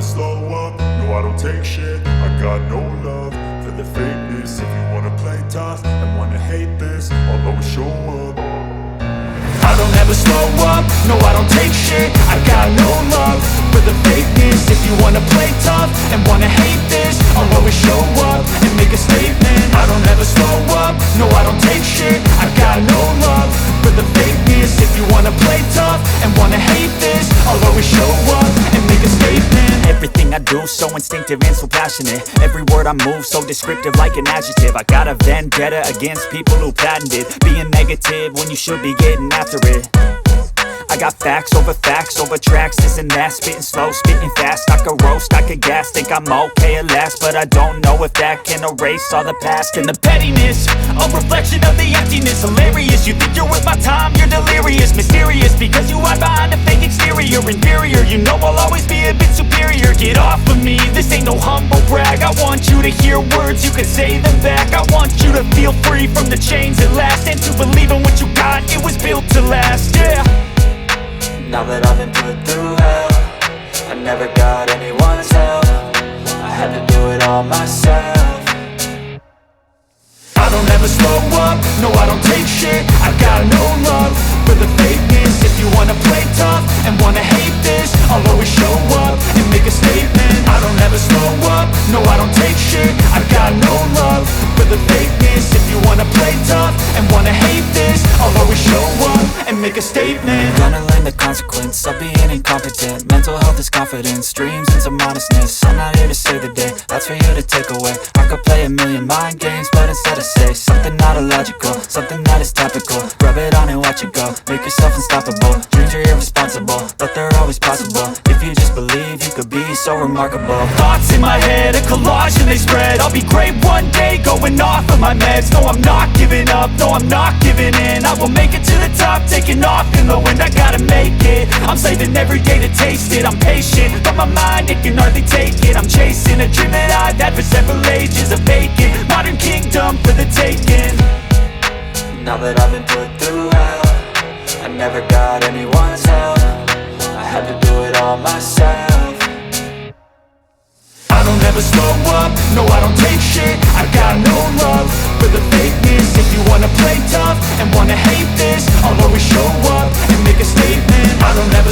slow up, no I don't take shit. I got no love for the fakeness. If you wanna play tough and wanna hate this, I'll always show up. I don't ever slow up, no I don't take shit. I got no love for the fakeness. If you wanna play tough and wanna hate this, I'll always show up and make a statement. I don't ever slow up, no I don't take shit. I got no love for the fakeness. If you wanna play tough and wanna hate this, I'll always show up and make a statement. Everything I do so instinctive and so passionate. Every word I move so descriptive like an adjective. I got a vendetta against people who patented being negative when you should be getting after it. I got facts over tracks, this and that. Spitting slow, spitting fast, I could roast, I could gas. Think I'm okay at last, but I don't know if that can erase all the past. And the pettiness, a reflection of the emptiness. Hilarious, you think you're worth my time, you're delirious. Mysterious, because you hide behind a fake exterior. Inferior, you know I'll always be a bit superior. Get off of me, this ain't no humble brag. I want you to hear words, you can say them back. I want you to feel free from the chains at last, and to believe in what you got, it was built to last, yeah. Now that I've been put through hell, I never got anyone's help. I had to do it all myself. I don't ever slow up, no I don't take shit. I got no love for the fakeness. If you wanna play tough and wanna hate this, I'll always show up and make a statement. I don't ever slow up, no I don't take shit. I got no love for the fakeness. If you wanna play tough and wanna hate this, I'll always show up and make a statement. Gonna learn the consequence of being incompetent. Mental health is confidence, dreams and some honestness. I'm not here to save the day, that's for you to take away. I could play a million mind games, but instead I say something not illogical, something that is topical. Rub it on and watch it go, make yourself unstoppable. Dreams are irresponsible, but they're always possible. If you just believe, you could be so remarkable. Thoughts in my head, a collage and they spread. I'll be great one day, going off of my meds. No, I'm not giving up, no, I'm not giving in. I will make it to the top, taking off in the wind. I gotta make it, I'm saving every day to taste it. I'm patient, but my mind, it can hardly take it. I'm chasing a dream that I've had for several ages. A vacant, modern kingdom for the taking. Now that I've been put through hell, I never got anyone's help. I had to do it all myself. I don't ever slow up, no I don't take shit. I got no love for the fakeness. If you wanna play tough and wanna hate this, I'll always show up and make a statement. I don't ever